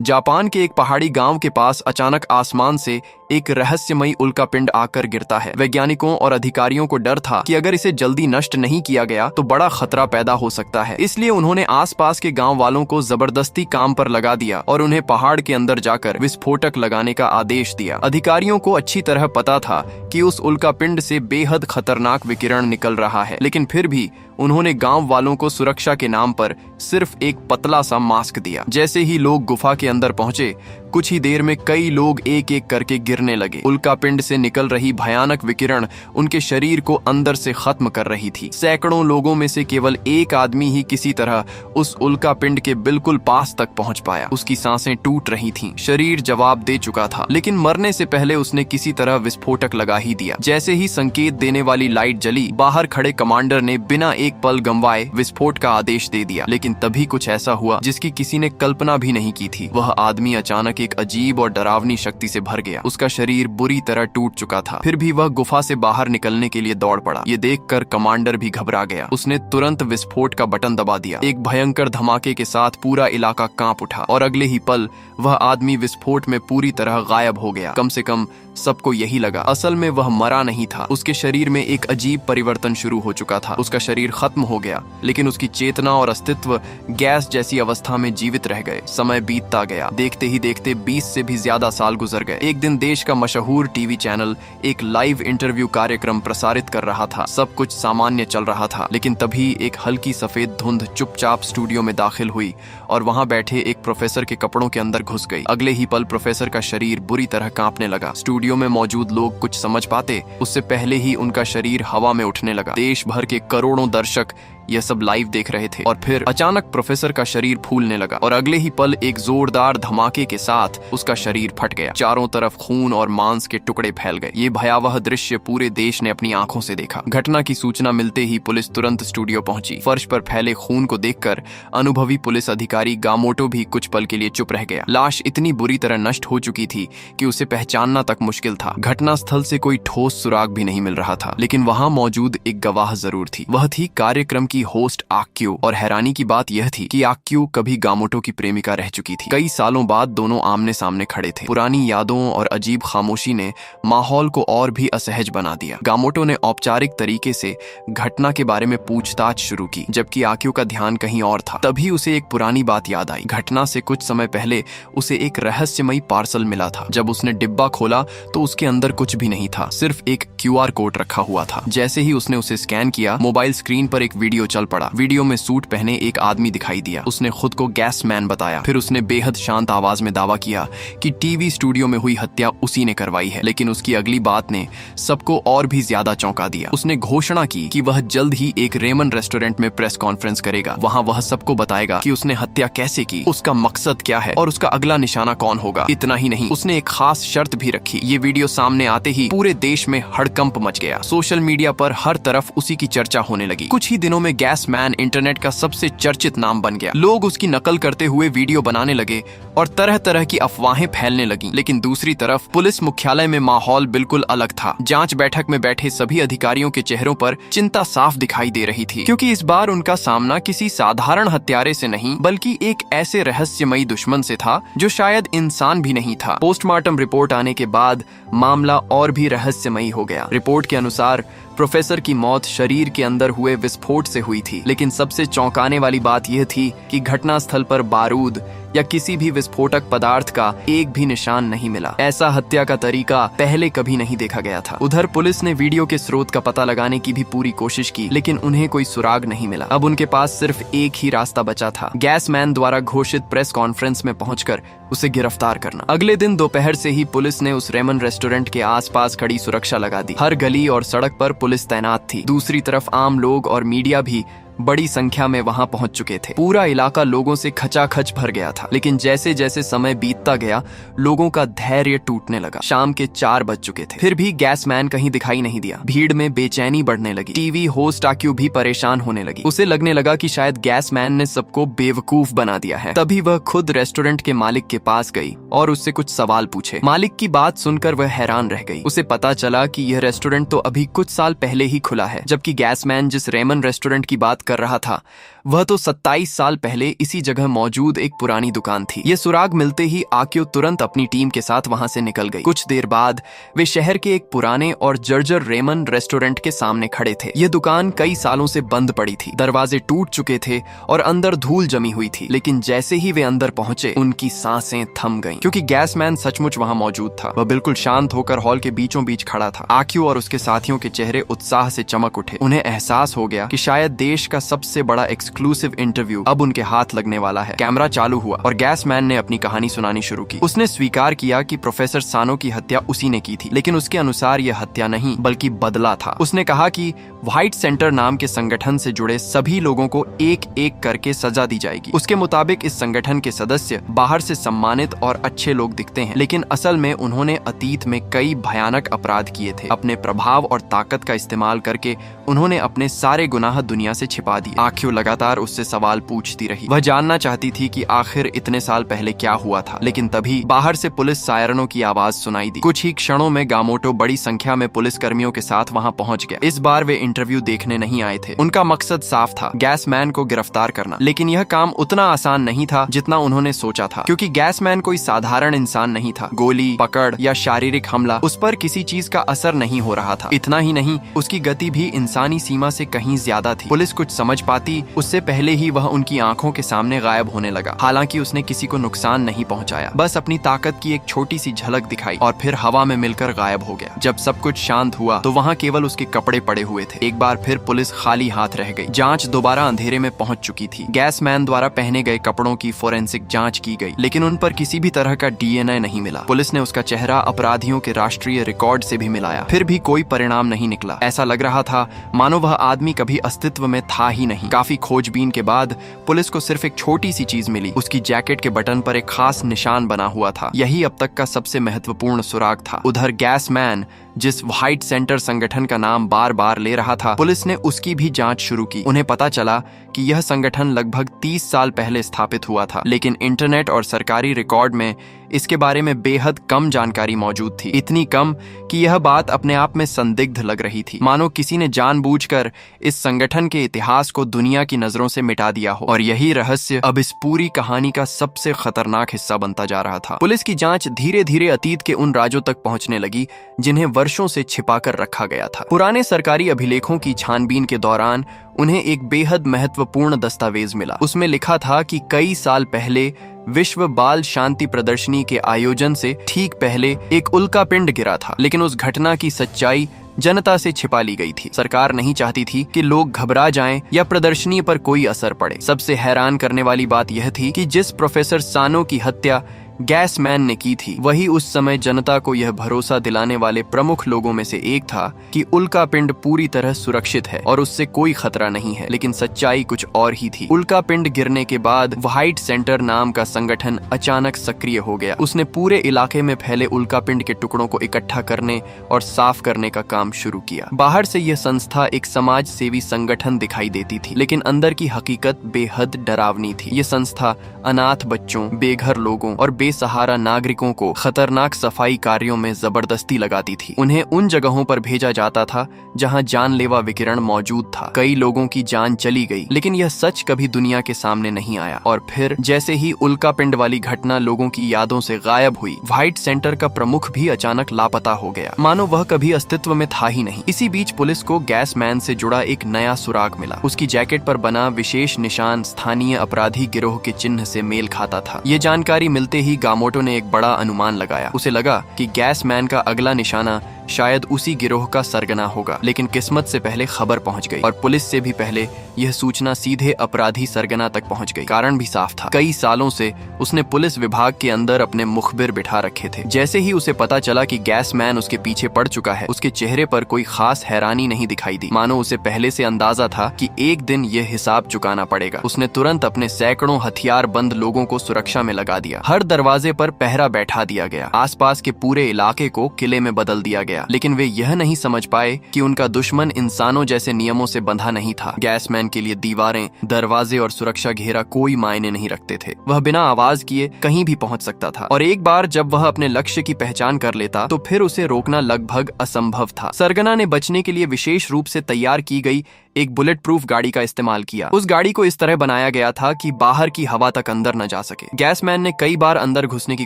Japan के एक पहाड़ी गांव के पास अचानक आसमान से एक रहस्यमयी उल्कापिंड आकर गिरता है। वैज्ञानिकों और अधिकारियों को डर था कि अगर इसे जल्दी नष्ट नहीं किया गया तो बड़ा खतरा पैदा हो सकता है। इसलिए उन्होंने आसपास के गांव वालों को जबरदस्ती काम पर लगा दिया और उन्हें पहाड़ के अंदर जाकर विस्फोटक लगाने का आदेश दिया। अधिकारियों को अच्छी तरह पता था कि उस उल्कापिंड से बेहद खतरनाक विकिरण निकल रहा है, लेकिन फिर भी उन्होंने गांव वालों को सुरक्षा के नाम पर सिर्फ एक पतला सा मास्क दिया। जैसे ही लोग गुफा के अंदर पहुंचे, कुछ ही देर में कई लोग एक एक करके गिरने लगे। उल्कापिंड से निकल रही भयानक विकिरण उनके शरीर को अंदर से खत्म कर रही थी। सैकड़ों लोगों में से केवल एक आदमी ही किसी तरह उस उल्कापिंड के बिल्कुल पास तक पहुंच पाया। उसकी सांसें टूट रही थीं, शरीर जवाब दे चुका था, लेकिन मरने से पहले उसने किसी तरह विस्फोटक लगा ही दिया। जैसे ही संकेत देने वाली लाइट जली, बाहर खड़े कमांडर ने बिना एक पल गंवाए विस्फोट का आदेश दे दिया। लेकिन तभी कुछ ऐसा हुआ जिसकी किसी ने कल्पना भी नहीं की थी। वह आदमी अचानक एक अजीब और डरावनी शक्ति से भर गया। उसका शरीर बुरी तरह टूट चुका था, फिर भी वह गुफा से बाहर निकलने के लिए दौड़ पड़ा। ये देखकर कमांडर भी घबरा गया। उसने तुरंत विस्फोट का बटन दबा दिया। एक भयंकर धमाके के साथ पूरा इलाका कांप उठा और अगले ही पल वह आदमी विस्फोट में पूरी तरह गायब हो गया। कम से कम सबको यही लगा। असल में वह मरा नहीं था। उसके शरीर में एक अजीब परिवर्तन शुरू हो चुका था। उसका शरीर खत्म हो गया, लेकिन उसकी चेतना और अस्तित्व गैस जैसी अवस्था में जीवित रह गए। समय बीतता गया। देखते ही देखते 20 से भी ज्यादा साल गुजर गए। एक दिन देश का मशहूर टीवी चैनल एक लाइव इंटरव्यू कार्यक्रम प्रसारित कर रहा था। सब कुछ सामान्य चल रहा था, लेकिन तभी एक हल्की सफेद धुंध चुपचाप स्टूडियो में दाखिल हुई और वहां बैठे एक प्रोफेसर के कपड़ों के अंदर घुस गई। अगले ही पल प्रोफेसर का शरीर बुरी तरह कांपने लगा। स्टूडियो में मौजूद लोग कुछ समझ पाते उससे पहले ही उनका शरीर हवा में उठने लगा। देश भर के करोड़ों दर्शक यह सब लाइव देख रहे थे और फिर अचानक प्रोफेसर का शरीर फूलने लगा और अगले ही पल एक जोरदार धमाके के साथ उसका शरीर फट गया। चारों तरफ खून और मांस के टुकड़े फैल गए। ये भयावह दृश्य पूरे देश ने अपनी आंखों से देखा। घटना की सूचना मिलते ही पुलिस तुरंत स्टूडियो पहुंची। फर्श पर फैले खून को देखकर अनुभवी पुलिस अधिकारी गामोटो भी कुछ पल के लिए चुप रह गया। लाश इतनी बुरी तरह नष्ट हो चुकी थी कि उसे पहचानना तक मुश्किल था। घटना स्थल से कोई ठोस सुराग भी नहीं मिल रहा था, लेकिन वहां मौजूद एक गवाह जरूर थी। वह थी कार्यक्रम की होस्ट आक्यू। और हैरानी की बात यह थी कि आक्यू कभी गामोटो की प्रेमिका रह चुकी थी। कई सालों बाद दोनों आमने सामने खड़े थे। पुरानी यादों और अजीब खामोशी ने माहौल को और भी असहज बना दिया। गामोटो ने औपचारिक तरीके से घटना के बारे में पूछताछ शुरू की, जबकि आक्यू का ध्यान कहीं और था। तभी उसे एक पुरानी बात याद आई। घटना से कुछ समय पहले उसे एक रहस्यमयी पार्सल मिला था। जब उसने डिब्बा खोला तो उसके अंदर कुछ भी नहीं था, सिर्फ एक QR कोड रखा हुआ था। जैसे ही उसने उसे स्कैन किया, मोबाइल स्क्रीन पर एक वीडियो चल पड़ा। वीडियो में सूट पहने एक आदमी दिखाई दिया। उसने खुद को गैस मैन बताया। फिर उसने बेहद शांत आवाज में दावा किया कि टीवी स्टूडियो में हुई हत्या उसी ने करवाई है। लेकिन उसकी अगली बात ने सबको और भी ज्यादा चौंका दिया। उसने घोषणा की कि वह जल्द ही एक रेमन रेस्टोरेंट में प्रेस कॉन्फ्रेंस करेगा। वहां वह सबको बताएगा कि उसने हत्या कैसे की, उसका मकसद क्या है और उसका अगला निशाना कौन होगा। इतना ही नहीं, उसने एक खास शर्त भी रखी। ये वीडियो सामने आते ही पूरे देश में हड़कंप मच गया। सोशल मीडिया पर हर तरफ उसी की चर्चा होने लगी। कुछ ही दिनों में गैस मैन इंटरनेट का सबसे चर्चित नाम बन गया। लोग उसकी नकल करते हुए वीडियो बनाने लगे और तरह तरह की अफवाहें फैलने लगीं। लेकिन दूसरी तरफ पुलिस मुख्यालय में माहौल बिल्कुल अलग था। जांच बैठक में बैठे सभी अधिकारियों के चेहरों पर चिंता साफ दिखाई दे रही थी, क्योंकि इस बार उनका सामना किसी साधारण हत्यारे से नहीं बल्कि एक ऐसे रहस्यमयी दुश्मन से था जो शायद इंसान भी नहीं था। पोस्टमार्टम रिपोर्ट आने के बाद मामला और भी रहस्यमयी हो गया। रिपोर्ट के अनुसार प्रोफेसर की मौत शरीर के अंदर हुए विस्फोट से हुई थी, लेकिन सबसे चौंकाने वाली बात यह थी कि घटनास्थल पर बारूद या किसी भी विस्फोटक पदार्थ का एक भी निशान नहीं मिला। ऐसा हत्या का तरीका पहले कभी नहीं देखा गया था। उधर पुलिस ने वीडियो के स्रोत का पता लगाने की भी पूरी कोशिश की, लेकिन उन्हें कोई सुराग नहीं मिला। अब उनके पास सिर्फ एक ही रास्ता बचा था, गैस मैन द्वारा घोषित प्रेस कॉन्फ्रेंस में पहुंचकर उसे गिरफ्तार करना। अगले दिन दोपहर से ही पुलिस ने उस रेमन रेस्टोरेंट के आसपास खड़ी सुरक्षा लगा दी। हर गली और सड़क पर पुलिस तैनात थी। दूसरी तरफ आम लोग और मीडिया भी बड़ी संख्या में वहां पहुंच चुके थे। पूरा इलाका लोगों से खचाखच भर गया था। लेकिन जैसे जैसे समय बीतता गया, लोगों का धैर्य टूटने लगा। शाम के 4 बज चुके थे, फिर भी गैस मैन कहीं दिखाई नहीं दिया। भीड़ में बेचैनी बढ़ने लगी। टीवी होस्ट आक्यू भी परेशान होने लगी। उसे लगने लगा कि शायद गैस मैन ने सबको बेवकूफ बना दिया है। तभी वह खुद रेस्टोरेंट के मालिक के पास गई और उससे कुछ सवाल पूछे। मालिक की बात सुनकर वह हैरान रह गई। उसे पता चला कि यह रेस्टोरेंट तो अभी कुछ साल पहले ही खुला है, जबकि गैस मैन जिस रेमन रेस्टोरेंट की बात कर रहा था वह तो 27 साल पहले इसी जगह मौजूद एक पुरानी दुकान थी। ये सुराग मिलते ही आक्यो तुरंत अपनी टीम के साथ वहां से निकल गई। कुछ देर बाद वे शहर के एक पुराने और जर्जर रेमन रेस्टोरेंट के सामने खड़े थे। ये दुकान कई सालों से बंद पड़ी थी, दरवाजे टूट चुके थे और अंदर धूल जमी हुई थी। लेकिन जैसे ही वे अंदर पहुंचे उनकी सांसें थम गईं, क्योंकि गैसमैन सचमुच वहां मौजूद था। वह बिल्कुल शांत होकर हॉल के बीचों बीच खड़ा था। आक्यो और उसके साथियों के चेहरे उत्साह से चमक उठे। उन्हें एहसास हो गया कि शायद देश का सबसे बड़ा एक्सक्लूसिव इंटरव्यू अब उनके हाथ लगने वाला है। कैमरा चालू हुआ और गैसमैन ने अपनी कहानी सुनानी शुरू की। उसने स्वीकार किया कि प्रोफेसर सानो की हत्या उसी ने की थी, लेकिन उसके अनुसार यह हत्या नहीं बल्कि बदला था। उसने कहा कि व्हाइट सेंटर नाम के संगठन से जुड़े सभी लोगों को एक एक करके सजा दी जाएगी। उसके मुताबिक इस संगठन के सदस्य बाहर से सम्मानित और अच्छे लोग दिखते हैं, लेकिन असल में उन्होंने अतीत में कई भयानक अपराध किए थे। अपने प्रभाव और ताकत का इस्तेमाल करके उन्होंने अपने सारे गुनाह दुनिया से छिपा दिए। आक्यो लगातार उससे सवाल पूछती रही। वह जानना चाहती थी कि आखिर इतने साल पहले क्या हुआ था। लेकिन तभी बाहर से पुलिस सायरनों की आवाज सुनाई दी। कुछ ही क्षणों में गामोटो बड़ी संख्या में पुलिस कर्मियों के साथ वहां पहुंच गया। इस बार वे इंटरव्यू देखने नहीं आए थे। उनका मकसद साफ था, गैसमैन को गिरफ्तार करना। लेकिन यह काम उतना आसान नहीं था जितना उन्होंने सोचा था, क्योंकि गैसमैन कोई साधारण इंसान नहीं था। गोली, पकड़ या शारीरिक हमला, उस पर किसी चीज का असर नहीं हो रहा था। इतना ही नहीं, उसकी गति भी इंसानी सीमा से कहीं ज्यादा थी। पुलिस कुछ समझ पाती उससे पहले ही वह उनकी आंखों के सामने गायब होने लगा। हालांकि उसने किसी को नुकसान नहीं पहुंचाया, बस अपनी ताकत की एक छोटी सी झलक दिखाई और फिर हवा में मिलकर गायब हो गया। जब सब कुछ शांत हुआ तो वहां केवल उसके कपड़े पड़े हुए थे। एक बार फिर पुलिस खाली हाथ रह गई। जांच दोबारा अंधेरे में पहुंच चुकी थी। गैसमैन द्वारा पहने गए कपड़ों की फोरेंसिक जांच की गई, लेकिन उन पर किसी भी तरह का डीएनए नहीं मिला। पुलिस ने उसका चेहरा अपराधियों के राष्ट्रीय रिकॉर्ड से भी मिलाया, फिर भी कोई परिणाम नहीं निकला। ऐसा लग रहा था मानो वह आदमी कभी अस्तित्व में था ही नहीं। काफी खोजबीन के बाद पुलिस को सिर्फ एक छोटी सी चीज मिली। उसकी जैकेट के बटन पर एक खास निशान बना हुआ था। यही अब तक का सबसे महत्वपूर्ण सुराग था। उधर गैसमैन, जिस व्हाइट सेंटर संगठन का नाम बार बार ले रहा था, पुलिस ने उसकी भी जांच शुरू की। उन्हें पता चला कि यह संगठन लगभग 30 साल पहले स्थापित हुआ था, लेकिन इंटरनेट और सरकारी रिकॉर्ड में इसके बारे में बेहद कम जानकारी मौजूद थी। इतनी कम कि यह बात अपने आप में संदिग्ध लग रही थी, मानो किसी ने जानबूझकर इस संगठन के इतिहास को दुनिया की नजरों से मिटा दिया हो। और यही रहस्य अब इस पूरी कहानी का सबसे खतरनाक हिस्सा बनता जा रहा था। पुलिस की जांच धीरे धीरे अतीत के उन राज्यों तक पहुंचने लगी जिन्हें वर्षों से छिपाकर रखा गया था। पुराने सरकारी अभिलेखों की छानबीन के दौरान उन्हें एक बेहद महत्वपूर्ण दस्तावेज मिला। उसमें लिखा था कि कई साल पहले विश्व बाल शांति प्रदर्शनी के आयोजन से ठीक पहले एक उल्कापिंड गिरा था, लेकिन उस घटना की सच्चाई जनता से छिपा ली गई थी। सरकार नहीं चाहती थी कि लोग घबरा जाएं या प्रदर्शनी पर कोई असर पड़े। सबसे हैरान करने वाली बात यह थी कि जिस प्रोफेसर सानो की हत्या गैसमैन ने की थी, वही उस समय जनता को यह भरोसा दिलाने वाले प्रमुख लोगों में से एक था कि उल्कापिंड पूरी तरह सुरक्षित है और उससे कोई खतरा नहीं है। लेकिन सच्चाई कुछ और ही थी। उल्कापिंड गिरने के बाद व्हाइट सेंटर नाम का संगठन अचानक सक्रिय हो गया। उसने पूरे इलाके में फैले उल्कापिंड के टुकड़ों को इकट्ठा करने और साफ करने का काम शुरू किया। बाहर से यह संस्था एक समाज सेवी संगठन दिखाई देती थी, लेकिन अंदर की हकीकत बेहद डरावनी थी। ये संस्था अनाथ बच्चों, बेघर लोगों और बेसहारा नागरिकों को खतरनाक सफाई कार्यों में जबरदस्ती लगाती थी। उन्हें उन जगहों पर भेजा जाता था जहां जानलेवा विकिरण मौजूद था। कई लोगों की जान चली गई, लेकिन यह सच कभी दुनिया के सामने नहीं आया। और फिर जैसे ही उल्कापिंड वाली घटना लोगों की यादों से गायब हुई, व्हाइट सेंटर का प्रमुख भी अचानक लापता हो गया, मानो वह कभी अस्तित्व में था ही नहीं। इसी बीच पुलिस को गैसमैन से जुड़ा एक नया सुराग मिला। उसकी जैकेट पर बना विशेष निशान स्थानीय अपराधी गिरोह के चिन्ह से मेल खाता था। ये जानकारी मिलते ही गामोटो ने एक बड़ा अनुमान लगाया। उसे लगा कि गैसमैन का अगला निशाना शायद उसी गिरोह का सरगना होगा। लेकिन किस्मत से पहले खबर पहुंच गई और पुलिस से भी पहले यह सूचना सीधे अपराधी सरगना तक पहुंच गई। कारण भी साफ था, कई सालों से उसने पुलिस विभाग के अंदर अपने मुखबिर बिठा रखे थे। जैसे ही उसे पता चला कि गैसमैन उसके पीछे पड़ चुका है, उसके चेहरे पर कोई खास हैरानी नहीं दिखाई दी, मानो उसे पहले से अंदाजा था कि एक दिन यह हिसाब चुकाना पड़ेगा। उसने तुरंत अपने सैकड़ों हथियार बंद लोगों को सुरक्षा में लगा दिया। हर दरवाजे पर पहरा बैठा दिया गया। आसपास के पूरे इलाके को किले में बदल दिया गया। लेकिन वे यह नहीं समझ पाए कि उनका दुश्मन इंसानों जैसे नियमों से बंधा नहीं था। गैसमैन के लिए दीवारें, दरवाजे और सुरक्षा घेरा कोई मायने नहीं रखते थे। वह बिना आवाज किए कहीं भी पहुंच सकता था, और एक बार जब वह अपने लक्ष्य की पहचान कर लेता तो फिर उसे रोकना लगभग असंभव था। सरगना ने बचने के लिए विशेष रूप से तैयार की गई एक बुलेट प्रूफ गाड़ी का इस्तेमाल किया। उस गाड़ी को इस तरह बनाया गया था कि बाहर की हवा तक अंदर न जा सके। गैसमैन ने कई बार अंदर घुसने की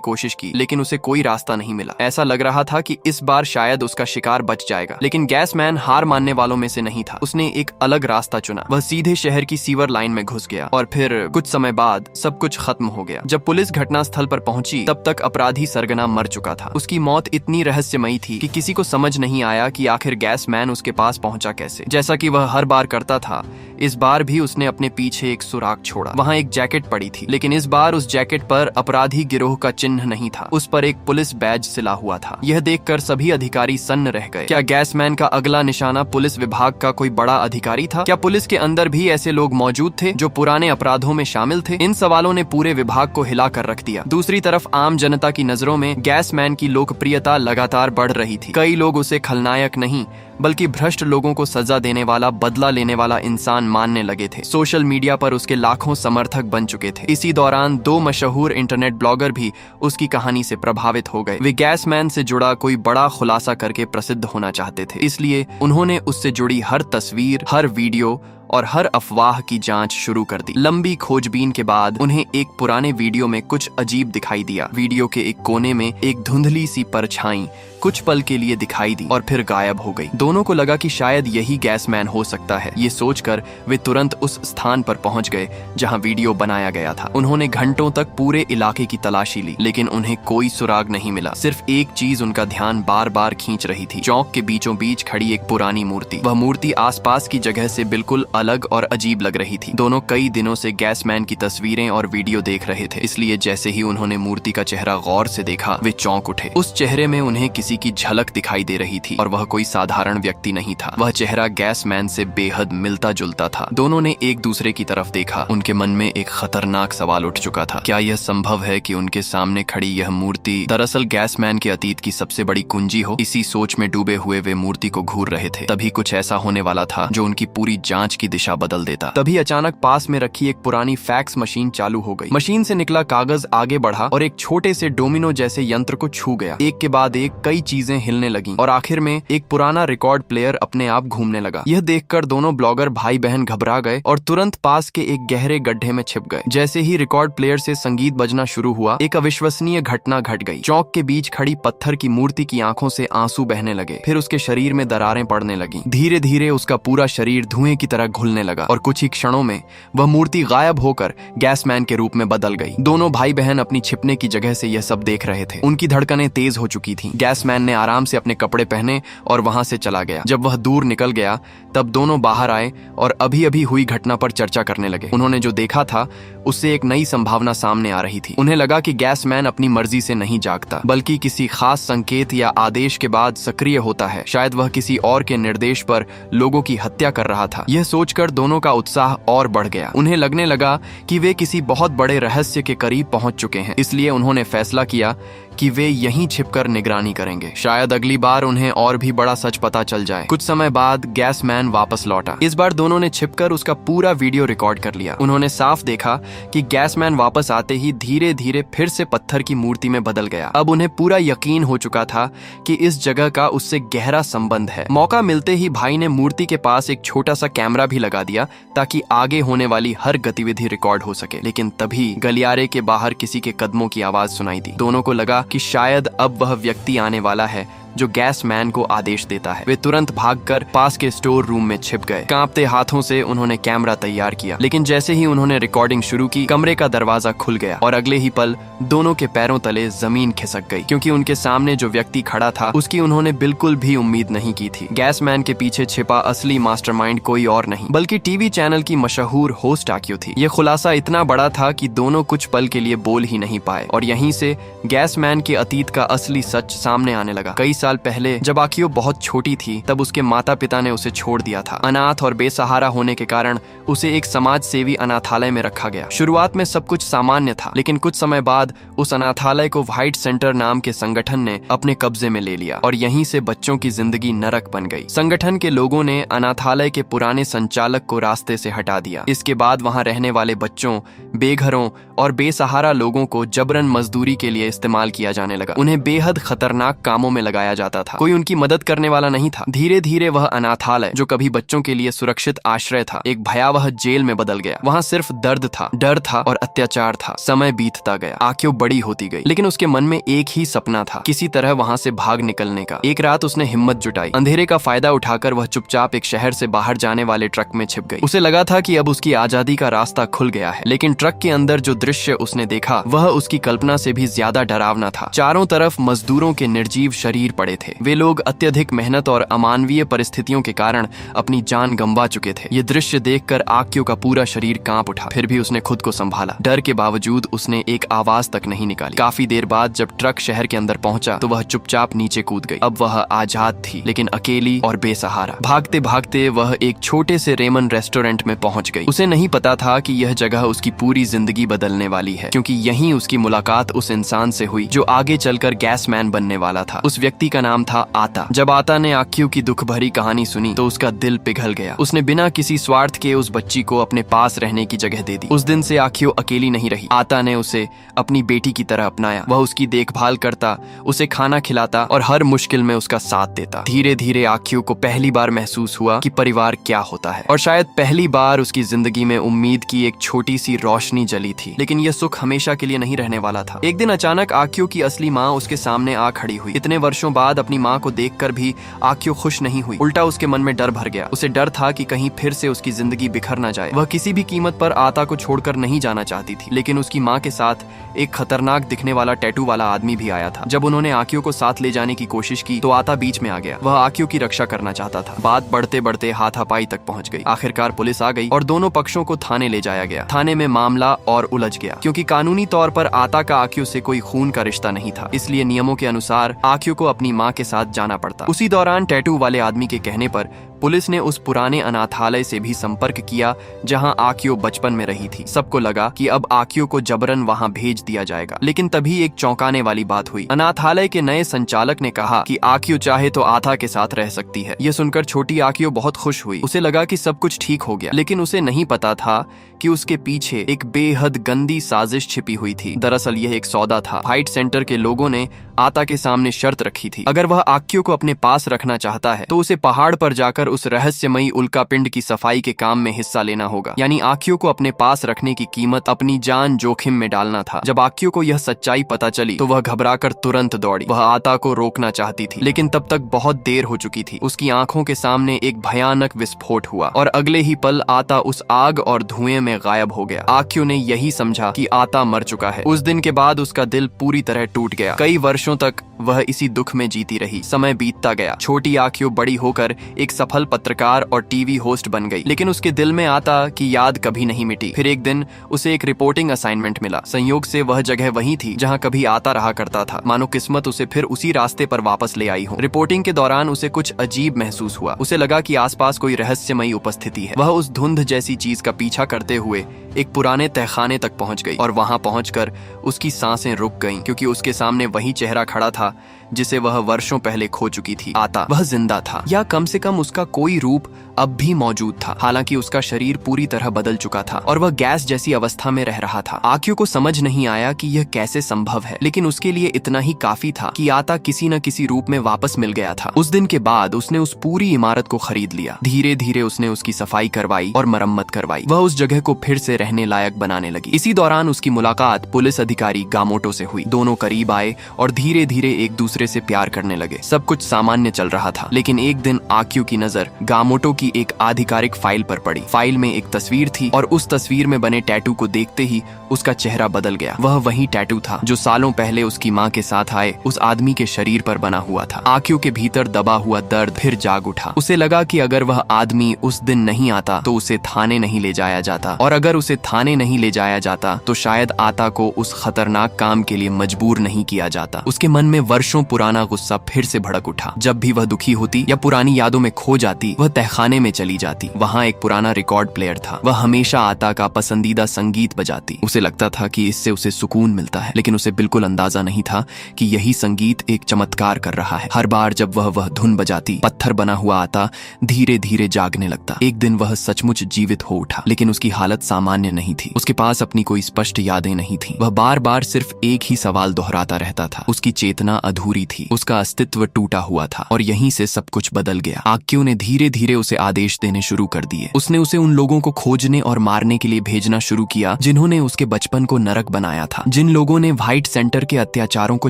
कोशिश की, लेकिन उसे कोई रास्ता नहीं मिला। ऐसा लग रहा था कि इस बार शायद उसका शिकार बच जाएगा, लेकिन गैसमैन हार मानने वालों में से नहीं था। उसने एक अलग रास्ता चुना। वह सीधे शहर की सीवर लाइन में घुस गया और फिर कुछ समय बाद सब कुछ खत्म हो गया। जब पुलिस घटनास्थल पर पहुंची तब तक अपराधी सरगना मर चुका था। उसकी मौत इतनी रहस्यमयी थी कि किसी को समझ नहीं आया कि आखिर गैसमैन उसके पास पहुंचा कैसे। जैसा कि वह हर बार करता था, इस बार भी उसने अपने पीछे एक सुराग छोड़ा। वहां एक जैकेट पड़ी थी, लेकिन इस बार उस जैकेट पर अपराधी गिरोह का चिन्ह नहीं था। उस पर एक पुलिस बैज सिला हुआ था। यह देखकर सभी अधिकारी सन्न रह गए। क्या गैसमैन का अगला निशाना पुलिस विभाग का कोई बड़ा अधिकारी था? क्या पुलिस के अंदर भी ऐसे लोग मौजूद थे जो पुराने अपराधों में शामिल थे? इन सवालों ने पूरे विभाग को हिलाकर रख दिया। दूसरी तरफ आम जनता की नजरों में गैसमैन की लोकप्रियता लगातार बढ़ रही थी। कई लोग उसे खलनायक नहीं बल्कि भ्रष्ट लोगों को सजा देने वाला, बदला लेने वाला इंसान मानने लगे थे। सोशल मीडिया पर उसके लाखों समर्थक बन चुके थे। इसी दौरान 2 मशहूर इंटरनेट ब्लॉगर भी उसकी कहानी से प्रभावित हो गए। वे गैसमैन से जुड़ा कोई बड़ा खुलासा करके प्रसिद्ध होना चाहते थे, इसलिए उन्होंने उससे जुड़ी हर तस्वीर, हर वीडियो और हर अफवाह की जांच शुरू कर दी। लंबी खोजबीन के बाद उन्हें एक पुराने वीडियो में कुछ अजीब दिखाई दिया। वीडियो के एक कोने में एक धुंधली सी परछाई कुछ पल के लिए दिखाई दी और फिर गायब हो गई। दोनों को लगा कि शायद यही गैसमैन हो सकता है। ये सोचकर वे तुरंत उस स्थान पर पहुंच गए जहां वीडियो बनाया गया था। उन्होंने घंटों तक पूरे इलाके की तलाशी ली, लेकिन उन्हें कोई सुराग नहीं मिला। सिर्फ एक चीज उनका ध्यान बार बार खींच रही थी। चौक के बीचों बीच खड़ी एक पुरानी मूर्ति। वह मूर्ति आसपास की जगह से बिल्कुल अलग और अजीब लग रही थी। दोनों कई दिनों से गैसमैन की तस्वीरें और वीडियो देख रहे थे, इसलिए जैसे ही उन्होंने मूर्ति का चेहरा गौर से देखा, वे चौंक उठे। उस चेहरे में उन्हें किसी की झलक दिखाई दे रही थी और वह कोई साधारण व्यक्ति नहीं था। वह चेहरा गैसमैन से बेहद मिलता जुलता था। दोनों ने एक दूसरे की तरफ देखा। उनके मन में एक खतरनाक सवाल उठ चुका था। क्या यह संभव है कि उनके सामने खड़ी यह मूर्ति दरअसल गैसमैन के अतीत की सबसे बड़ी कुंजी हो? इसी सोच में डूबे हुए वे मूर्ति को घूर रहे थे। तभी कुछ ऐसा होने वाला था जो उनकी पूरी जांच की दिशा बदल देता। तभी अचानक पास में रखी एक पुरानी फैक्स मशीन चालू हो गई। मशीन से निकला कागज आगे बढ़ा और एक छोटे से डोमिनो जैसे यंत्र को छू गया। एक के बाद एक कई चीजें हिलने लगीं और आखिर में एक पुराना रिकॉर्ड प्लेयर अपने आप घूमने लगा। यह देखकर दोनों ब्लॉगर भाई बहन घबरा गए और तुरंत पास के एक गहरे गड्ढे में छिप गए। जैसे ही रिकॉर्ड प्लेयर से संगीत बजना शुरू हुआ, एक अविश्वसनीय घटना घट गई। चौक के बीच खड़ी पत्थर की मूर्ति की आंखों से आंसू बहने लगे। फिर उसके शरीर में दरारें पड़ने लगी। धीरे धीरे उसका पूरा शरीर धुएं की तरह घुलने लगा और कुछ ही क्षणों में वह मूर्ति गायब होकर गैसमैन के रूप में बदल गई। दोनों भाई बहन अपनी छिपने की जगह से यह सब देख रहे थे। उनकी धड़कनें तेज हो चुकी थीं। गैसमैन ने आराम से अपने कपड़े पहने और वहां से चला गया। जब वह दूर निकल गया तब दोनों बाहर आए और अभी अभी हुई घटना पर चर्चा करने लगे। उन्होंने जो देखा था उससे एक नई संभावना सामने आ रही थी। उन्हें लगा कि गैसमैन अपनी मर्जी से नहीं जागता, बल्कि किसी खास संकेत या आदेश के बाद सक्रिय होता है। शायद वह किसी और के निर्देश पर लोगों की हत्या कर रहा था। यह सोचकर दोनों का उत्साह और बढ़ गया। उन्हें लगने लगा कि वे किसी बहुत बड़े रहस्य के करीब पहुंच चुके हैं। इसलिए उन्होंने फैसला किया कि वे यहीं छिपकर निगरानी करेंगे। शायद अगली बार उन्हें और भी बड़ा सच पता चल जाए। कुछ समय बाद गैसमैन वापस लौटा। इस बार दोनों ने छिपकर उसका पूरा वीडियो रिकॉर्ड कर लिया। उन्होंने साफ देखा कि गैसमैन वापस आते ही धीरे धीरे फिर से पत्थर की मूर्ति में बदल गया। अब उन्हें पूरा यकीन हो चुका था कि इस जगह का उससे गहरा संबंध है। मौका मिलते ही भाई ने मूर्ति के पास एक छोटा सा कैमरा भी लगा दिया ताकि आगे होने वाली हर गतिविधि रिकॉर्ड हो सके। लेकिन तभी गलियारे के बाहर किसी के कदमों की आवाज सुनाई दी। दोनों को लगा कि शायद अब वह व्यक्ति आने वाला है जो गैसमैन को आदेश देता है। वे तुरंत भागकर पास के स्टोर रूम में छिप गए। कांपते हाथों से उन्होंने कैमरा तैयार किया, लेकिन जैसे ही उन्होंने रिकॉर्डिंग शुरू की, कमरे का दरवाजा खुल गया और अगले ही पल दोनों के पैरों तले जमीन खिसक गई, क्योंकि उनके सामने जो व्यक्ति खड़ा था उसकी उन्होंने बिल्कुल भी उम्मीद नहीं की थी। गैसमैन के पीछे छिपा असली मास्टरमाइंड कोई और नहीं बल्कि टीवी चैनल की मशहूर होस्ट आक्यू थी। यह खुलासा इतना बड़ा था कि दोनों कुछ पल के लिए बोल ही नहीं पाए और यहीं से गैसमैन के अतीत का असली सच सामने आने लगा। कई साल पहले जब आक्यू बहुत छोटी थी तब उसके माता पिता ने उसे छोड़ दिया था। अनाथ और बेसहारा होने के कारण उसे एक समाज सेवी अनाथालय में रखा गया। शुरुआत में सब कुछ सामान्य था, लेकिन कुछ समय बाद उस अनाथालय को व्हाइट सेंटर नाम के संगठन ने अपने कब्जे में ले लिया और यहीं से बच्चों की जिंदगी नरक बन गई। संगठन के लोगों ने अनाथालय के पुराने संचालक को रास्ते से हटा दिया। इसके बाद वहां रहने वाले बच्चों, बेघरों और बेसहारा लोगों को जबरन मजदूरी के लिए इस्तेमाल किया जाने लगा। उन्हें बेहद खतरनाक कामों में लगाया जाया जाता था। कोई उनकी मदद करने वाला नहीं था। धीरे धीरे वह अनाथालय, जो कभी बच्चों के लिए सुरक्षित आश्रय था, एक भयावह जेल में बदल गया। वहाँ सिर्फ दर्द था, डर था और अत्याचार था। समय बीतता गया, आक्यो बड़ी होती गई, लेकिन उसके मन में एक ही सपना था, किसी तरह वहाँ से भाग निकलने का। एक रात उसने हिम्मत जुटाई। अंधेरे का फायदा उठाकर वह चुपचाप एक शहर से बाहर जाने वाले ट्रक में छिप गई। उसे लगा था कि अब उसकी आजादी का रास्ता खुल गया है, लेकिन ट्रक के अंदर जो दृश्य उसने देखा वह उसकी कल्पना से भी ज्यादा डरावना था। चारों तरफ मजदूरों के निर्जीव शरीर पड़े थे। वे लोग अत्यधिक मेहनत और अमानवीय परिस्थितियों के कारण अपनी जान गंवा चुके थे। ये दृश्य देखकर आक्यो का पूरा शरीर कांप उठा। फिर भी उसने खुद को संभाला। डर के बावजूद उसने एक आवाज तक नहीं निकाली। काफी देर बाद जब ट्रक शहर के अंदर पहुंचा तो वह चुपचाप नीचे कूद गई। अब वह आजाद थी, लेकिन अकेली और बेसहारा। भागते भागते वह एक छोटे से रेमन रेस्टोरेंट में पहुंच गई। उसे नहीं पता था कि यह जगह उसकी पूरी जिंदगी बदलने वाली है, क्योंकि यहीं उसकी मुलाकात उस इंसान से हुई जो आगे चलकर गैसमैन बनने वाला था। उस व्यक्ति का नाम था आता। जब आता ने आक्यो की दुख भरी कहानी सुनी तो उसका दिल पिघल गया। उसने बिना किसी स्वार्थ के उस बच्ची को अपने पास रहने की जगह दे दी। उस दिन से आक्यो अकेली नहीं रही। आता ने उसे अपनी बेटी की तरह अपनाया। वह उसकी देखभाल करता, उसे खाना खिलाता और हर मुश्किल में उसका साथ देता। धीरे धीरे आक्यो को पहली बार महसूस हुआ कि परिवार क्या होता है, और शायद पहली बार उसकी जिंदगी में उम्मीद की एक छोटी सी रोशनी जली थी। लेकिन यह सुख हमेशा के लिए नहीं रहने वाला था। एक दिन अचानक आक्यो की असली माँ उसके सामने आ खड़ी हुई। इतने वर्षों बाद अपनी माँ को देखकर भी आक्यो खुश नहीं हुई। उल्टा उसके मन में डर भर गया। उसे डर था कि कहीं फिर से उसकी जिंदगी बिखर न जाए। वह किसी भी कीमत पर आता को छोड़कर नहीं जाना चाहती थी। लेकिन उसकी माँ के साथ एक खतरनाक दिखने वाला टैटू वाला आदमी भी आया था। जब उन्होंने आक्यो को साथ ले जाने की कोशिश की तो आता बीच में आ गया। वह आक्यो की रक्षा करना चाहता था। बात बढ़ते बढ़ते हाथापाई तक पहुंच गई। आखिरकार पुलिस आ गई और दोनों पक्षों को थाने ले जाया गया। थाने में मामला और उलझ गया, क्योंकि कानूनी तौर पर आता का आक्यो से कोई खून का रिश्ता नहीं था। इसलिए नियमों के अनुसार आक्यो को अपनी माँ के साथ जाना पड़ता। उसी दौरान टैटू वाले आदमी के कहने पर पुलिस ने उस पुराने अनाथालय से भी संपर्क किया जहां आक्यो बचपन में रही थी। सबको लगा कि अब आक्यो को जबरन वहां भेज दिया जाएगा, लेकिन तभी एक चौंकाने वाली बात हुई। अनाथालय के नए संचालक ने कहा कि आक्यो चाहे तो आता के साथ रह सकती है। यह सुनकर छोटी आक्यो बहुत खुश हुई। उसे लगा कि सब कुछ ठीक हो गया, लेकिन उसे नहीं पता था कि उसके पीछे एक बेहद गंदी साजिश छिपी हुई थी। दरअसल यह एक सौदा था। फाइट सेंटर के लोगों ने आता के सामने शर्त रखी थी, अगर वह आक्यो को अपने पास रखना चाहता है तो उसे पहाड़ पर जाकर उस रहस्यमयी उल्कापिंड की सफाई के काम में हिस्सा लेना होगा। यानी आक्यो को अपने पास रखने की कीमत अपनी जान जोखिम में डालना था। जब आक्यो को यह सच्चाई पता चली तो वह घबराकर तुरंत दौड़ी। वह आता को रोकना चाहती थी, लेकिन तब तक बहुत देर हो चुकी थी। उसकी आंखों के सामने एक भयानक विस्फोट हुआ और अगले ही पल आता उस आग और धुएं में गायब हो गया। आक्यो ने यही समझा कि आता मर चुका है। उस दिन के बाद उसका दिल पूरी तरह टूट गया। कई वर्षों तक वह इसी दुख में जीती रही। समय बीतता गया। छोटी आक्यो बड़ी होकर एक सफल पत्रकार और टीवी होस्ट बन गई, लेकिन उसके दिल में आता की याद कभी नहीं मिटी। फिर एक दिन उसे एक रिपोर्टिंग असाइनमेंट मिला। संयोग से वह जगह वही थी जहां कभी आता रहा करता था। मानो किस्मत उसे फिर उसी रास्ते पर वापस ले आई हो। रिपोर्टिंग के दौरान उसे कुछ अजीब महसूस हुआ। उसे लगा कि आसपास कोई रहस्यमयी उपस्थिति है। वह उस धुंध जैसी चीज का पीछा करते हुए एक पुराने तहखाने तक पहुंच गई, और वहां पहुंचकर उसकी सांसें रुक गईं, क्योंकि उसके सामने वही चेहरा खड़ा था जिसे वह वर्षों पहले खो चुकी थी। आता वह जिंदा था, या कम से कम उसका कोई रूप अब भी मौजूद था। हालांकि उसका शरीर पूरी तरह बदल चुका था और वह गैस जैसी अवस्था में रह रहा था। आक्यो को समझ नहीं आया कि यह कैसे संभव है, लेकिन उसके लिए इतना ही काफी था कि आता किसी न किसी रूप में वापस मिल गया था। उस दिन के बाद उसने उस पूरी इमारत को खरीद लिया। धीरे धीरे उसने उसकी सफाई करवाई और मरम्मत करवाई। वह उस जगह को फिर से रहने लायक बनाने लगी। इसी दौरान उसकी मुलाकात पुलिस अधिकारी गामोटो से हुई। दोनों करीब आए और धीरे धीरे एक दूसरे से प्यार करने लगे। सब कुछ सामान्य चल रहा था, लेकिन एक दिन आक्यो की नजर गामोटो की एक आधिकारिक फाइल पर पड़ी। फाइल में एक तस्वीर थी और उस तस्वीर में बने टैटू को देखते ही उसका चेहरा बदल गया। वह वही टैटू था जो सालों पहले उसकी माँ के साथ आए उस आदमी के शरीर पर बना हुआ था। आक्यो के भीतर दबा हुआ दर्द फिर जाग उठा। उसे लगा कि अगर वह आदमी उस दिन नहीं आता तो उसे थाने नहीं ले जाया जाता, और अगर उसे थाने नहीं ले जाया जाता तो शायद आता को उस खतरनाक काम के लिए मजबूर नहीं किया जाता। उसके मन में वर्षों पुराना गुस्सा फिर से भड़क उठा। जब भी वह दुखी होती या पुरानी यादों में खो जाती, वह तहखाने में चली जाती। वहाँ एक पुराना रिकॉर्ड प्लेयर था। वह हमेशा आता का पसंदीदा संगीत बजाती। उसे लगता था कि इससे उसे सुकून मिलता है, लेकिन उसे बिल्कुल अंदाजा नहीं था कि यही संगीत एक चमत्कार कर रहा है। हर बार जब वह धुन बजाती, पत्थर बना हुआ आता धीरे धीरे जागने लगता। एक दिन वह सचमुच जीवित हो उठा, लेकिन उसकी हालत सामान्य नहीं थी। उसके पास अपनी कोई स्पष्ट यादें नहीं थी। वह बार बार सिर्फ एक ही सवाल दोहराता रहता था। उसकी चेतना अधूरी हुई थी, उसका अस्तित्व टूटा हुआ था और यहीं से सब कुछ बदल गया। आक्यू ने धीरे धीरे उसे आदेश देने शुरू कर दिए। उसने उसे उन लोगों को खोजने और मारने के लिए भेजना शुरू किया जिन्होंने उसके बचपन को नरक बनाया था, जिन लोगों ने व्हाइट सेंटर के अत्याचारों को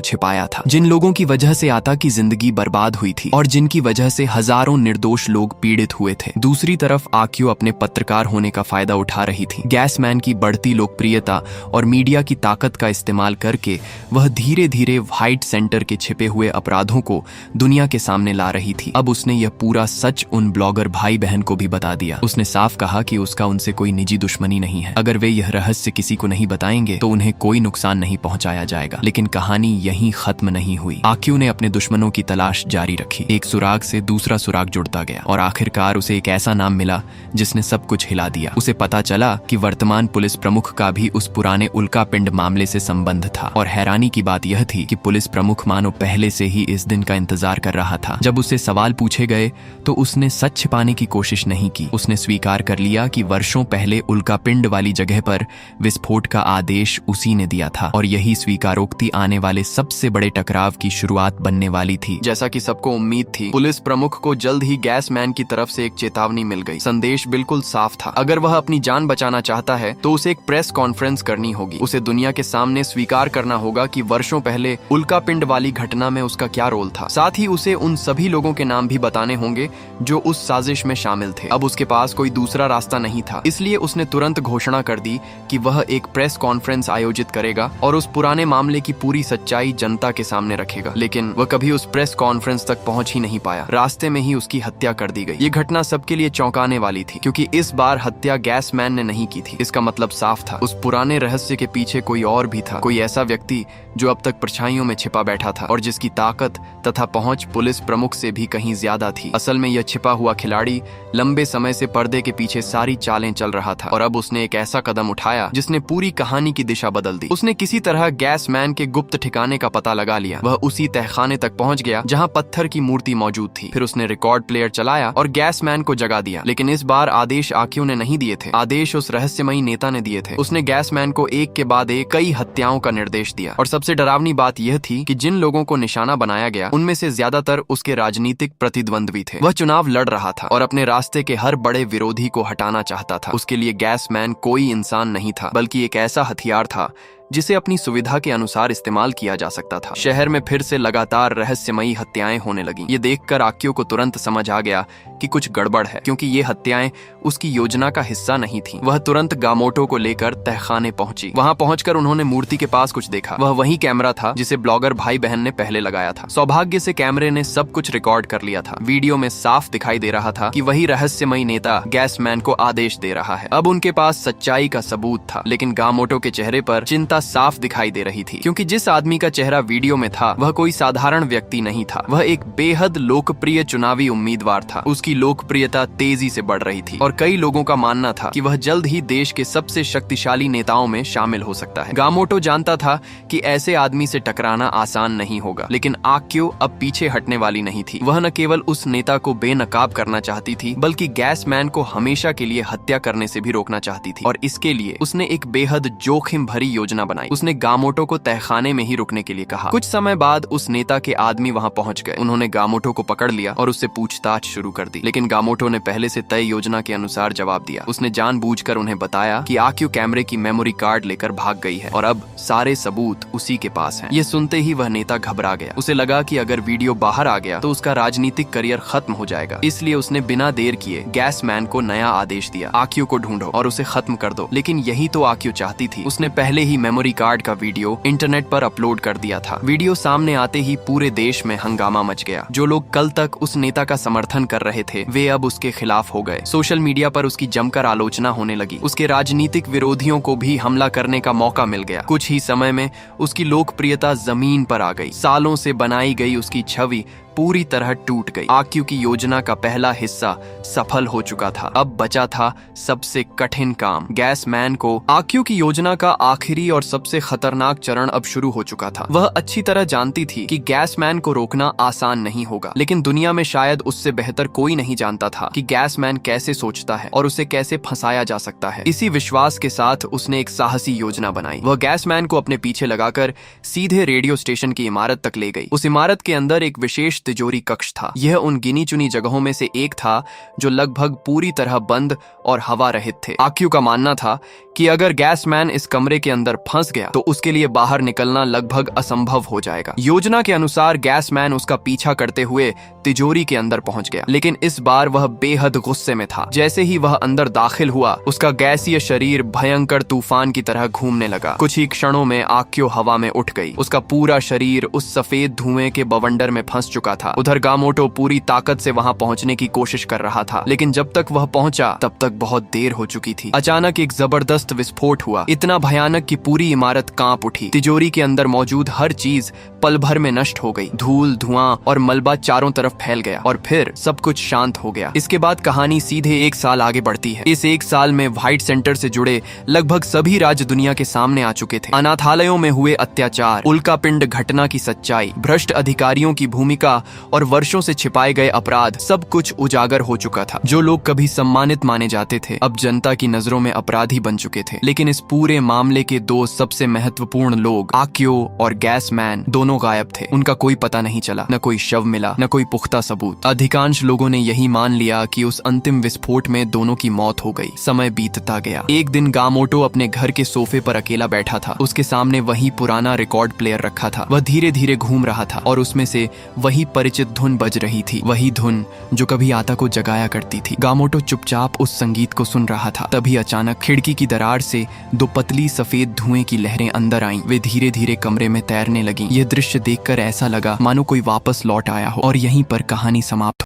छिपाया था, जिन लोगों की वजह से आता की जिंदगी बर्बाद हुई थी और जिनकी वजह से हजारों निर्दोष लोग पीड़ित हुए थे। दूसरी तरफ आक्यू अपने पत्रकार होने का फायदा उठा रही थी। गैसमैन की बढ़ती लोकप्रियता और मीडिया की ताकत का इस्तेमाल करके वह धीरे धीरे व्हाइट सेंटर के छिपे हुए अपराधों को दुनिया के सामने ला रही थी। अब उसने यह पूरा सच उन ब्लॉगर भाई बहन को भी बता दिया। उसने साफ कहा कि उसका उनसे कोई निजी दुश्मनी नहीं है। अगर वे यह रहस्य किसी को नहीं बताएंगे तो उन्हें कोई नुकसान नहीं पहुंचाया जाएगा। लेकिन कहानी यहीं खत्म नहीं हुई। आक्यू ने अपने दुश्मनों की तलाश जारी रखी। एक सुराग से दूसरा सुराग जुड़ता गया और आखिरकार उसे एक ऐसा नाम मिला जिसने सब कुछ हिला दिया। उसे पता चला कि वर्तमान पुलिस प्रमुख का भी उस पुराने उल्कापिंड मामले से संबंध था और हैरानी की बात यह थी कि पुलिस प्रमुख मानो पहले से ही इस दिन का इंतजार कर रहा था। जब उससे सवाल पूछे गए तो उसने सच छिपाने की कोशिश नहीं की। उसने स्वीकार कर लिया कि वर्षों पहले उल्कापिंड वाली जगह पर विस्फोट का आदेश उसी ने दिया था और यही स्वीकारोक्ति आने वाले सबसे बड़े टकराव की शुरुआत बनने वाली थी। जैसा कि सबको उम्मीद थी, पुलिस प्रमुख को जल्द ही गैसमैन की तरफ से एक चेतावनी मिल गई। संदेश बिल्कुल साफ था, अगर वह अपनी जान बचाना चाहता है तो उसे एक प्रेस कॉन्फ्रेंस करनी होगी। उसे दुनिया के सामने स्वीकार करना होगा कि वर्षों पहले उल्कापिंड वाली घटना में उसका क्या रोल था। साथ ही उसे उन सभी लोगों के नाम भी बताने होंगे जो उस साजिश में शामिल थे। अब उसके पास कोई दूसरा रास्ता नहीं था, इसलिए उसने तुरंत घोषणा कर दी कि वह एक प्रेस कॉन्फ्रेंस आयोजित करेगा और उस पुराने मामले की पूरी सच्चाई जनता के सामने रखेगा। लेकिन वह कभी उस प्रेस कॉन्फ्रेंस तक पहुंच ही नहीं पाया। रास्ते में ही उसकी हत्या कर दी गई। ये घटना सबके लिए चौंकाने वाली थी, क्योंकि इस बार हत्या गैसमैन ने नहीं की थी। इसका मतलब साफ था, उस पुराने रहस्य के पीछे कोई और भी था, कोई ऐसा व्यक्ति जो अब तक परछाइयों में छिपा बैठा था और जिसकी ताकत तथा पहुंच पुलिस प्रमुख से भी कहीं ज्यादा थी। असल में यह छिपा हुआ खिलाड़ी लंबे समय से पर्दे के पीछे सारी चालें चल रहा था और अब उसने एक ऐसा कदम उठाया जिसने पूरी कहानी की दिशा बदल दी। उसने किसी तरह गैसमैन के गुप्त ठिकाने का पता लगा लिया। वह उसी तहखाने तक पहुंच गया जहां पत्थर की मूर्ति मौजूद थी। फिर उसने रिकॉर्ड प्लेयर चलाया और गैसमैन को जगा दिया। लेकिन इस बार आदेश आक्यू ने नहीं दिए थे, आदेश उस रहस्यमयी नेता ने दिए थे। उसने गैसमैन को एक के बाद एक कई हत्याओं का निर्देश दिया और सबसे डरावनी बात यह थी कि जिन लोगों को निशाना बनाया गया उनमें से ज्यादातर उसके राजनीतिक प्रतिद्वंद्वी थे। वह चुनाव लड़ रहा था और अपने रास्ते के हर बड़े विरोधी को हटाना चाहता था। उसके लिए गैसमैन कोई इंसान नहीं था, बल्कि एक ऐसा हथियार था जिसे अपनी सुविधा के अनुसार इस्तेमाल किया जा सकता था। शहर में फिर से लगातार रहस्यमयी हत्याएं होने लगीं। ये देखकर आक्यू को तुरंत समझ आ गया कि कुछ गड़बड़ है, क्योंकि ये हत्याएं उसकी योजना का हिस्सा नहीं थीं। वह तुरंत गामोटो को लेकर तहखाने पहुंची। वहां पहुंचकर उन्होंने मूर्ति के पास कुछ देखा। वह वही कैमरा था जिसे ब्लॉगर भाई बहन ने पहले लगाया था। सौभाग्य से कैमरे ने सब कुछ रिकॉर्ड कर लिया था। वीडियो में साफ दिखाई दे रहा था कि वही रहस्यमयी नेता गैसमैन को आदेश दे रहा है। अब उनके पास सच्चाई का सबूत था, लेकिन गामोटो के चेहरे पर चिंता साफ दिखाई दे रही थी, क्योंकि जिस आदमी का चेहरा वीडियो में था वह कोई साधारण व्यक्ति नहीं था। वह एक बेहद लोकप्रिय चुनावी उम्मीदवार था। उसकी लोकप्रियता तेजी से बढ़ रही थी और कई लोगों का मानना था कि वह जल्द ही देश के सबसे शक्तिशाली नेताओं में शामिल हो सकता है। गामोटो जानता था कि ऐसे आदमी से टकराना आसान नहीं होगा, लेकिन आक्यू अब पीछे हटने वाली नहीं थी। वह न केवल उस नेता को बेनकाब करना चाहती थी, बल्कि गैसमैन को हमेशा के लिए हत्या करने से भी रोकना चाहती थी। और इसके लिए उसने एक बेहद जोखिम भरी योजना बनाई। उसने गामोटो को तहखाने में ही रुकने के लिए कहा। कुछ समय बाद उस नेता के आदमी वहां पहुंच गए। उन्होंने गामोटो को पकड़ लिया और उससे पूछताछ शुरू कर दी, लेकिन गामोटो ने पहले से तय योजना के अनुसार जवाब दिया। उसने जानबूझकर उन्हें बताया कि आक्यू कैमरे की मेमोरी कार्ड लेकर भाग गई है और अब सारे सबूत उसी के पास हैं। ये सुनते ही वह नेता घबरा गया। उसे लगा कि अगर वीडियो बाहर आ गया तो उसका राजनीतिक करियर खत्म हो जाएगा। इसलिए उसने बिना देर किए गैसमैन को नया आदेश दिया, आक्यू को ढूंढो और उसे खत्म कर दो। लेकिन यही तो आक्यू चाहती थी। उसने पहले ही मेमोरी कार्ड का वीडियो इंटरनेट पर अपलोड कर दिया था। वीडियो सामने आते ही पूरे देश में हंगामा मच गया। जो लोग कल तक उस नेता का समर्थन कर रहे थे वे अब उसके खिलाफ हो गए। सोशल मीडिया पर उसकी जमकर आलोचना होने लगी। उसके राजनीतिक विरोधियों को भी हमला करने का मौका मिल गया। कुछ ही समय में उसकी लोकप्रियता जमीन पर आ गई। सालों से बनाई गई उसकी छवि पूरी तरह टूट गई। आक्यू की योजना का पहला हिस्सा सफल हो चुका था। अब बचा था सबसे कठिन काम। गैस मैन को आक्यू की योजना का आखिरी और सबसे खतरनाक चरण अब शुरू हो चुका था। वह अच्छी तरह जानती थी कि गैस मैन को रोकना आसान नहीं होगा, लेकिन दुनिया में शायद उससे बेहतर कोई नहीं जानता था कि गैस मैन कैसे सोचता है और उसे कैसे फंसाया जा सकता है। इसी विश्वास के साथ उसने एक साहसी योजना बनाई। वह गैस मैन को अपने पीछे लगाकर सीधे रेडियो स्टेशन की इमारत तक ले गई। उस इमारत के अंदर एक विशेष तिजोरी कक्ष था। यह उन गिनी चुनी जगहों में से एक था जो लगभग पूरी तरह बंद और हवा रहित थे। आक्यू का मानना था कि अगर गैस मैन इस कमरे के अंदर फंस गया तो उसके लिए बाहर निकलना लगभग असंभव हो जाएगा। योजना के अनुसार गैस मैन उसका पीछा करते हुए तिजोरी के अंदर पहुंच गया, लेकिन इस बार वह बेहद गुस्से में था। जैसे ही वह अंदर दाखिल हुआ, उसका गैसीय शरीर भयंकर तूफान की तरह घूमने लगा। कुछ ही क्षणों में आक्यो हवा में उठ गई। उसका पूरा शरीर उस सफेद धुएं के बवंडर में फंस चुका था। उधर गामोटो पूरी ताकत से वहां पहुंचने की कोशिश कर रहा था, लेकिन जब तक वह पहुंचा तब तक बहुत देर हो चुकी थी। अचानक एक जबरदस्त विस्फोट हुआ, इतना भयानक कि पूरी इमारत कांप उठी। तिजोरी के अंदर मौजूद हर चीज पल भर में नष्ट हो गई। धूल, धुआं और मलबा चारों तरफ फैल गया और फिर सब कुछ शांत हो गया। इसके बाद कहानी सीधे 1 साल आगे बढ़ती है। इस 1 साल में व्हाइट सेंटर से जुड़े लगभग सभी राज्य दुनिया के सामने आ चुके थे। अनाथालयों में हुए अत्याचार, उल्कापिंड घटना की सच्चाई, भ्रष्ट अधिकारियों की भूमिका और वर्षों से छिपाए गए अपराध, सब कुछ उजागर हो चुका था। जो लोग कभी सम्मानित माने जाते थे अब जनता की नजरों में अपराधी बन चुके थे। लेकिन इस पूरे मामले के 2 सबसे महत्वपूर्ण लोग, आक्यो और गैस मैन, दोनों गायब थे। उनका कोई पता नहीं चला, न कोई शव मिला, न कोई पुख्ता सबूत। अधिकांश लोगों ने यही मान लिया कि उस अंतिम विस्फोट में दोनों की मौत हो गई। समय बीतता गया। एक दिन गामोटो अपने घर के सोफे पर अकेला बैठा था। उसके सामने वही पुराना रिकॉर्ड प्लेयर रखा था। वह धीरे धीरे घूम रहा था और उसमें से वही परिचित धुन बज रही थी, वही धुन जो कभी आता को जगाया करती थी। गामोटो चुपचाप उस संगीत को सुन रहा था। तभी अचानक खिड़की की दरार से 2 पतली सफेद धुएं की लहरें अंदर आईं। वे धीरे धीरे कमरे में तैरने लगीं। यह दृश्य देखकर ऐसा लगा मानो कोई वापस लौट आया हो और यहीं पर कहानी समाप्त।